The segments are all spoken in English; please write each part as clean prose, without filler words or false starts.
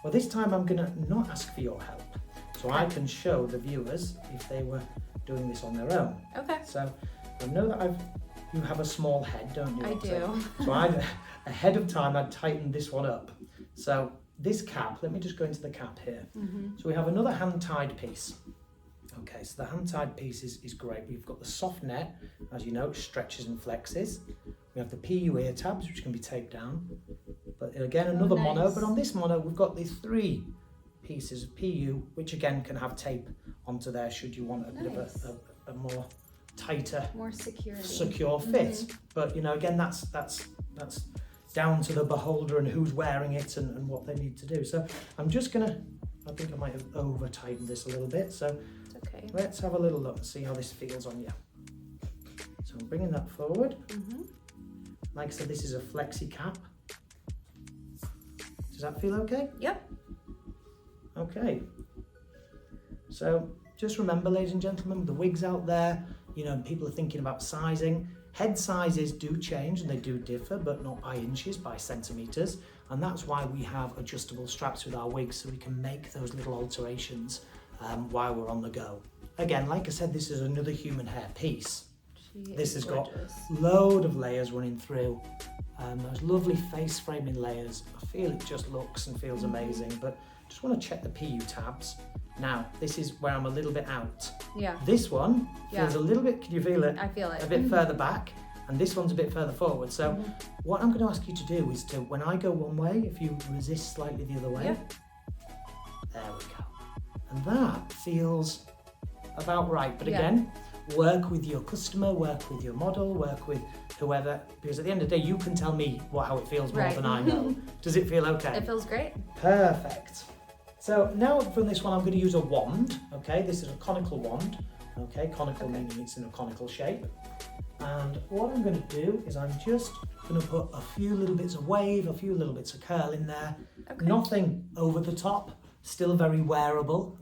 Well, this time I'm going to not ask for your help. So I can show the viewers if they were doing this on their own. Okay. So I know that you have a small head, don't you? I do. So ahead of time, I'd tightened this one up. So this cap, let me just go into the cap here. So we have another hand-tied piece. Okay, so the hand-tied piece is great. We've got the soft net, as you know, it stretches and flexes. We have the PU ear tabs, which can be taped down. But again, another mono, but on this mono, we've got these 3 pieces of PU, which again can have tape onto there should you want a bit of a more tighter, more secure fit. But you know, again, that's down to the beholder and who's wearing it and what they need to do. So I'm just gonna, I think I might have over tightened this a little bit. So it's okay. Let's have a little look and see how this feels on you. So I'm bringing that forward. Like I said, this is a flexi cap. Does that feel okay? Yep. Okay. So just remember, ladies and gentlemen, with the wigs out there, you know, people are thinking about sizing. Head sizes do change and they do differ, but not by inches, by centimeters. And that's why we have adjustable straps with our wigs, so we can make those little alterations while we're on the go. Again, like I said, this is another human hair piece. This has got load of layers running through. Those lovely face framing layers. I feel it just looks and feels amazing, but just want to check the PU tabs. Now, this is where I'm a little bit out. Yeah. This one feels a little bit, can you feel it? I feel it. A bit further back, and this one's a bit further forward. So what I'm going to ask you to do is to, when I go one way, if you resist slightly the other way. There we go. And that feels about right. But again, work with your customer, work with your model, work with whoever, because at the end of the day, you can tell me how it feels more than I know. Does it feel okay? It feels great. Perfect. So now from this one, I'm going to use a wand. Okay, this is a conical wand. Okay, conical meaning it's in a conical shape. And what I'm going to do is I'm just going to put a few little bits of wave, a few little bits of curl in there. Okay. Nothing over the top, still very wearable.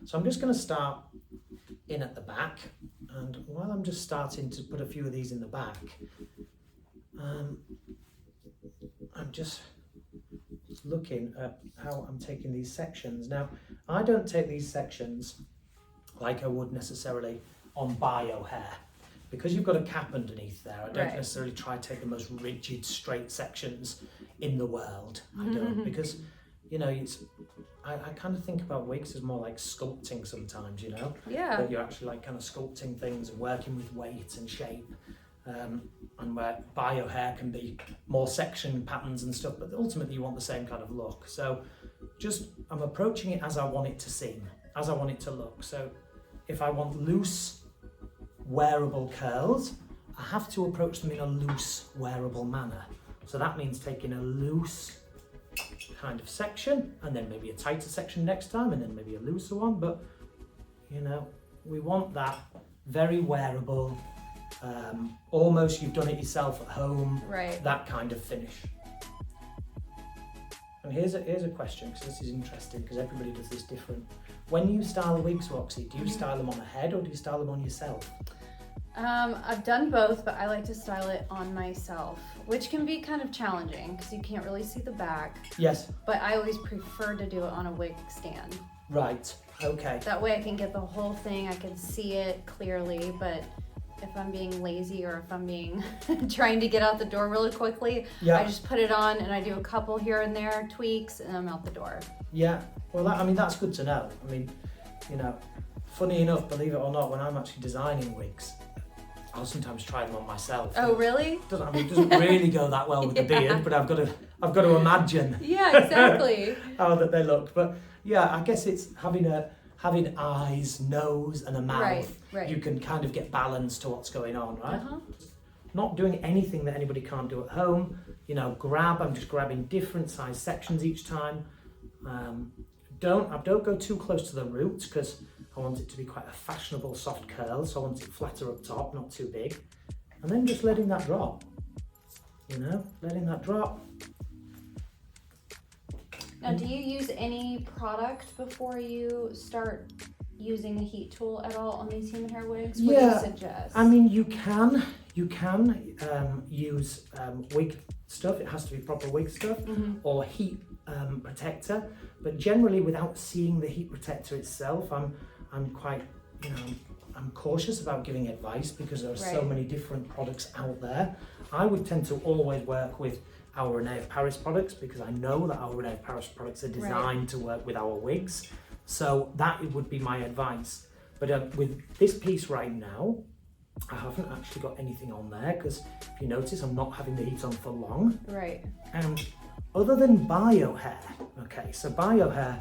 So I'm just going to start in at the back. And while I'm just starting to put a few of these in the back, I'm just looking at how I'm taking these sections. Now, I don't take these sections like I would necessarily on bio hair. Because you've got a cap underneath there, I don't necessarily try to take the most rigid, straight sections in the world. I don't, because, you know, I kind of think about wigs as more like sculpting sometimes, you know? Yeah. That you're actually like kind of sculpting things and working with weight and shape. And where bio hair can be more section patterns and stuff, but ultimately you want the same kind of look. So just, I'm approaching it as I want it to seem, as I want it to look. So if I want loose, wearable curls, I have to approach them in a loose, wearable manner. So that means taking a loose kind of section and then maybe a tighter section next time and then maybe a looser one. But, you know, we want that very wearable, almost you've done it yourself at home, that kind of finish. And here's a question, because this is interesting, because everybody does this different. When you style wigs, Roxy, do you style them on a head or do you style them on yourself? I've done both, but I like to style it on myself, which can be kind of challenging because you can't really see the back. Yes. But I always prefer to do it on a wig stand. Right, okay. That way I can get the whole thing, I can see it clearly, but if I'm being lazy or if I'm being trying to get out the door really quickly, I just put it on and I do a couple here and there tweaks and I'm out the door. Yeah, well, I mean, that's good to know. I mean, you know, funny enough, believe it or not, when I'm actually designing wigs, I'll sometimes try them on myself. Oh, really? It doesn't really go that well with the beard, but I've got to imagine. Yeah, exactly. how that they look. But yeah, I guess it's having eyes, nose, and a mouth. Right. You can kind of get balance to what's going on, right? Not doing anything that anybody can't do at home. You know, I'm just grabbing different size sections each time. Don't go too close to the roots because I want it to be quite a fashionable soft curl, so I want it flatter up top, not too big. And then just letting that drop, you know, letting that drop. Now, do you use any product before you start using the heat tool at all on these human hair wigs? What do you suggest? I mean, you can use wig stuff. It has to be proper wig stuff, or heat protector, but generally without seeing the heat protector itself, I'm quite, I'm cautious about giving advice because there are so many different products out there. I would tend to always work with our Rene of Paris products because I know that our Rene of Paris products are designed to work with our wigs. So that would be my advice. But with this piece right now, I haven't actually got anything on there because if you notice, I'm not having the heat on for long. Right. And other than bio hair, okay, so bio hair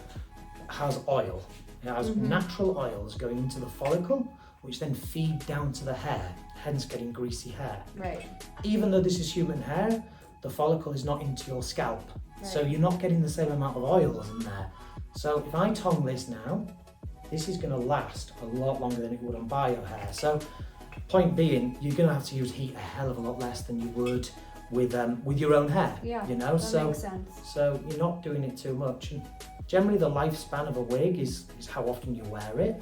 has oil. It has natural oils going into the follicle, which then feed down to the hair, hence getting greasy hair. Right. Even though this is human hair, the follicle is not into your scalp. Right. So you're not getting the same amount of oils in there. So if I tongue this now, this is gonna last a lot longer than it would on bio hair. So point being, you're gonna have to use heat a hell of a lot less than you would with your own hair. Yeah, you know, that makes sense. So you're not doing it too much. And generally the lifespan of a wig is how often you wear it,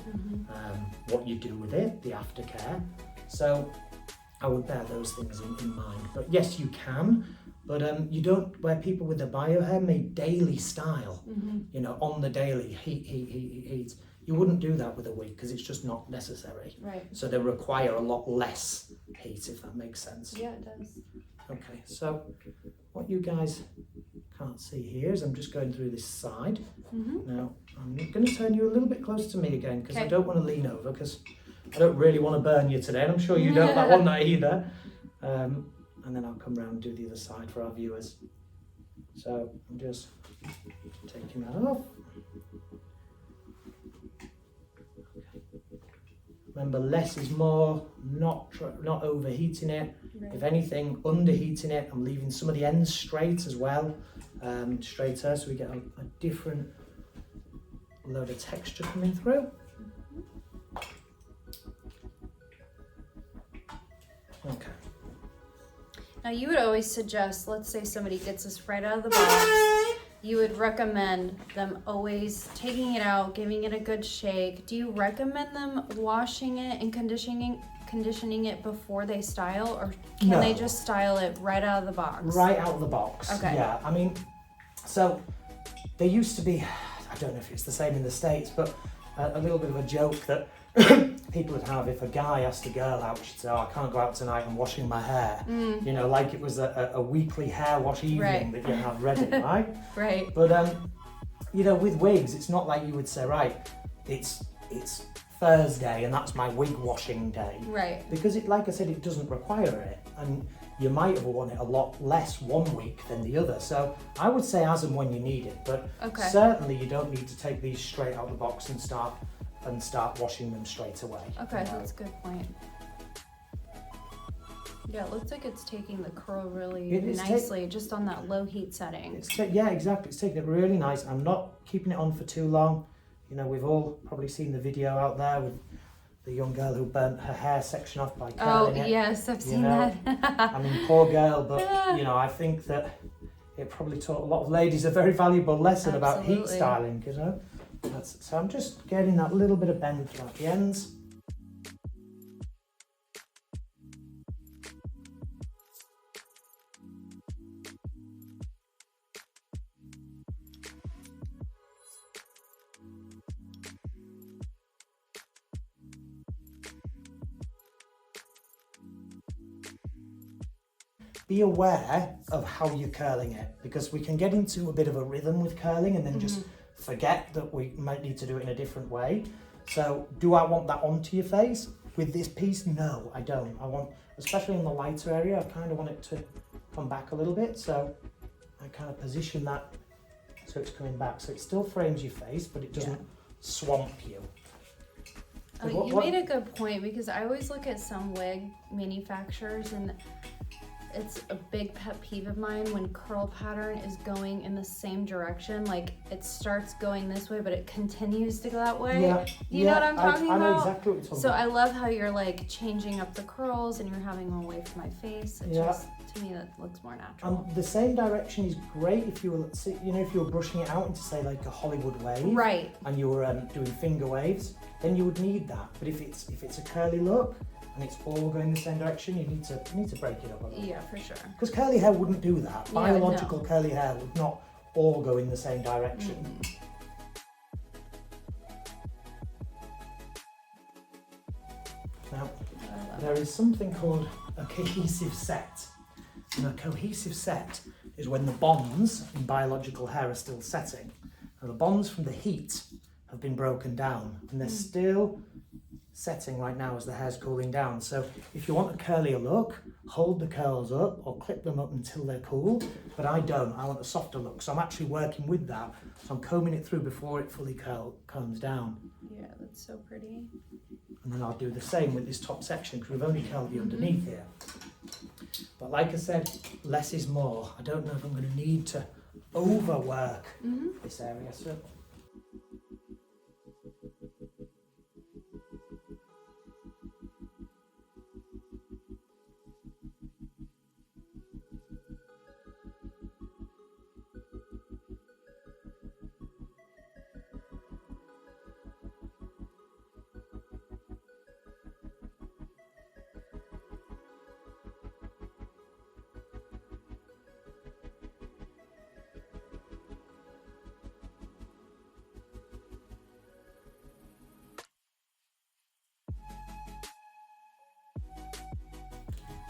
what you do with it, the aftercare. So I would bear those things in mind. But yes, you can, but you don't, where people with the bio hair make daily style, you know, on the daily, heat. You wouldn't do that with a wig because it's just not necessary. Right. So they require a lot less heat, if that makes sense. Yeah, it does. Okay, so what you guys can't see here is I'm just going through this side. Now, I'm going to turn you a little bit closer to me again because I don't want to lean over because I don't really want to burn you today, and I'm sure you don't want that either. And then I'll come round and do the other side for our viewers. So I'm just taking that off. Remember, less is more, not overheating it. Right. If anything, underheating it. I'm leaving some of the ends straight as well, straighter, so we get a different load of texture coming through. Okay. Now you would always suggest, let's say somebody gets this right out of the box, you would recommend them always taking it out, giving it a good shake. Do you recommend them washing it and conditioning it before they style, or can they just style it right out of the box? Right out of the box. Okay. Yeah, I mean, so there used to be, I don't know if it's the same in the States, but a little bit of a joke that people would have if a guy asked a girl out, she'd say, "Oh, I can't go out tonight, I'm washing my hair." You know, like it was a weekly hair wash evening that you have ready, right? Right. But, you know, with wigs, it's not like you would say, right, it's Thursday and that's my wig washing day. Right. Because it, like I said, it doesn't require it. And you might have worn it a lot less one week than the other. So I would say as and when you need it. But certainly you don't need to take these straight out of the box and start washing them straight away. Okay, you know? That's a good point. Yeah, it looks like it's taking the curl really nicely just on that low heat setting. Yeah, exactly. It's taking it really nice. I'm not keeping it on for too long. You know, we've all probably seen the video out there with the young girl who burnt her hair section off by curling it. Oh, yes, I've seen that. I mean, poor girl, but, you know, I think that it probably taught a lot of ladies a very valuable lesson about heat styling, you know. So I'm just getting that little bit of bend throughout the ends. Be aware of how you're curling it, because we can get into a bit of a rhythm with curling and then just forget that we might need to do it in a different way. So do I want that onto your face? With this piece, no, I don't. I want, especially in the lighter area, I kind of want it to come back a little bit. So I kind of position that so it's coming back. So it still frames your face, but it doesn't swamp you. So you made a good point, because I always look at some wig manufacturers and it's a big pet peeve of mine when curl pattern is going in the same direction. Like it starts going this way, but it continues to go that way. Yeah. You know what I'm talking about? I know exactly what you're talking about. So I love how you're like changing up the curls and you're having them away from my face. It just, to me, that looks more natural. The same direction is great if you were, you know, if you were brushing it out into, say, like a Hollywood wave. Right. And you were doing finger waves, then you would need that. But if it's a curly look, and it's all going the same direction, you need to break it up a little. Yeah, for sure. Because curly hair wouldn't do that. Biological curly hair would not all go in the same direction. Now, there is something called a cohesive set. And a cohesive set is when the bonds in biological hair are still setting. Now, the bonds from the heat have been broken down and they're still setting right now as the hair's cooling down. So if you want a curlier look, hold the curls up or clip them up until they're cool, but I don't. I want a softer look, so I'm actually working with that. So I'm combing it through before it fully comes down. Yeah, that's so pretty. And then I'll do the same with this top section because we've only curled the underneath here. But like I said, less is more. I don't know if I'm going to need to overwork this area. So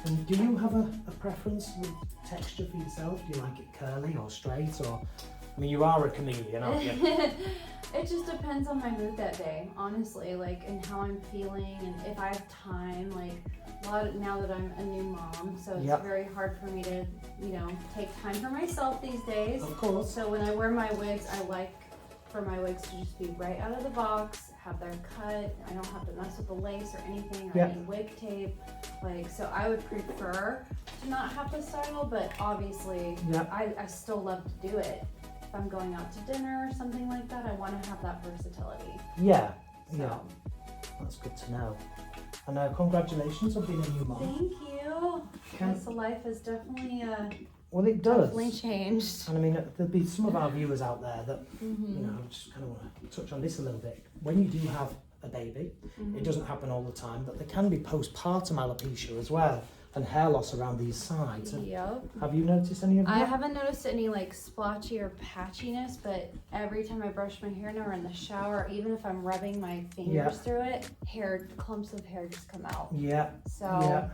and do you have a preference with texture for yourself? Do you like it curly or straight? Or, I mean, you are a chameleon, aren't you? It just depends on my mood that day, honestly, like, and how I'm feeling, and if I have time, like, now that I'm a new mom, so it's very hard for me to, you know, take time for myself these days. Of course. So when I wear my wigs, I like for my wigs to just be right out of the box, have their cut. I don't have to mess with the lace or anything or any wig tape. Like, so I would prefer to not have to style, but obviously I still love to do it. If I'm going out to dinner or something like that, I want to have that versatility. Yeah, So. That's good to know. And congratulations on being a new mom. Thank you. Yes, the life is definitely well, it does. definitely changed. And I mean, there'll be some of our viewers out there that, you know, just kind of want to touch on this a little bit. When you do have a baby, it doesn't happen all the time, but there can be postpartum alopecia as well, and hair loss around these sides. Yep. Have you noticed any of that? I haven't noticed any like splotchy or patchiness, but every time I brush my hair now or in the shower, even if I'm rubbing my fingers through it, clumps of hair just come out. Yeah. So. Yeah.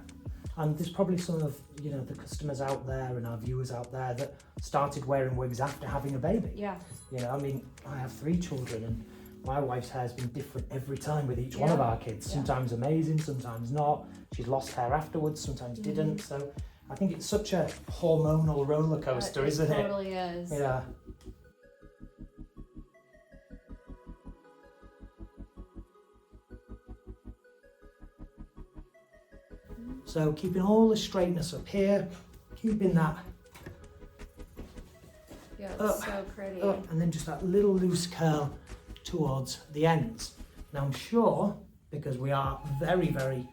And there's probably some of, you know, the customers out there and our viewers out there that started wearing wigs after having a baby. Yeah. You know, I mean, I have 3 children and my wife's hair's been different every time with each one of our kids. Sometimes amazing, sometimes not. She's lost hair afterwards, sometimes didn't. So I think it's such a hormonal roller coaster, isn't it? It totally is. Yeah. So keeping all the straightness up here, keeping that it's so pretty. up, and then just that little loose curl towards the ends. Now I'm sure, because we are very, very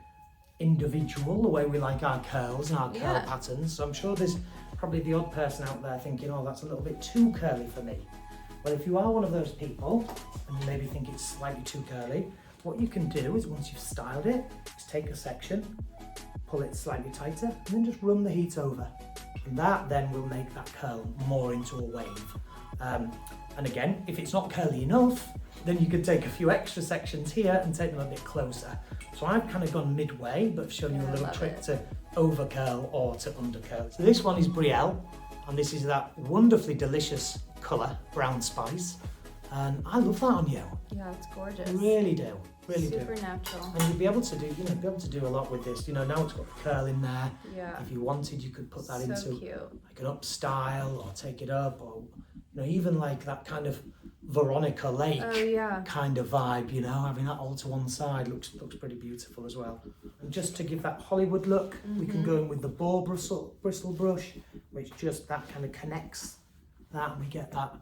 individual, the way we like our curls and our curl patterns, so I'm sure there's probably the odd person out there thinking, oh, that's a little bit too curly for me. Well, if you are one of those people, and you maybe think it's slightly too curly, what you can do is once you've styled it, is take a section, pull it slightly tighter, and then just run the heat over. And that then will make that curl more into a wave. And again, if it's not curly enough, then you could take a few extra sections here and take them a bit closer. So I've kind of gone midway, but I've shown you a little trick to over curl or to under curl. So this one is Brielle, and this is that wonderfully delicious colour, brown spice. And I love that on you. Yeah, it's gorgeous. Really do. Really Super natural. And you'd be able to do, a lot with this. You know, now it's got the curl in there. Yeah. If you wanted, you could put that into cute. like an up style or take it up, or you know, even like that kind of Veronica Lake kind of vibe. You know, having that all to one side looks pretty beautiful as well. And just to give that Hollywood look, we can go in with the boar bristle brush, which just that kind of connects that, and we get that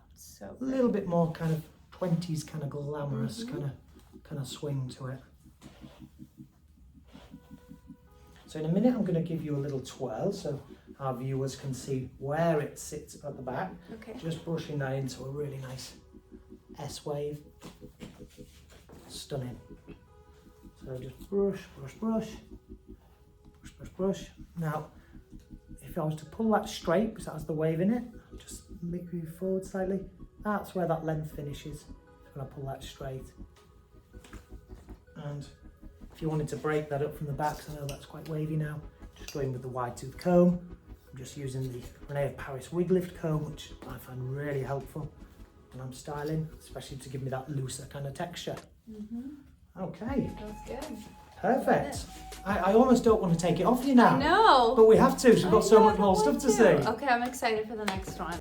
little bit more kind of 20s kind of glamorous kind of swing to it. So in a minute I'm going to give you a little twirl so our viewers can see where it sits at the back. Okay. Just brushing that into a really nice S wave. Stunning. So just brush, brush, brush, brush, brush, brush. Now, if I was to pull that straight, because that has the wave in it, just move forward slightly. That's where that length finishes. I'm going to pull that straight. And if you wanted to break that up from the back, so I know that's quite wavy now, just go in with the wide tooth comb. I'm just using the Remy of Paris wig lift comb, which I find really helpful when I'm styling, especially to give me that looser kind of texture. Okay. That's good. Perfect. I almost don't want to take it off you now. I know. But we have to, so we've got so much more stuff to see. Okay, I'm excited for the next one.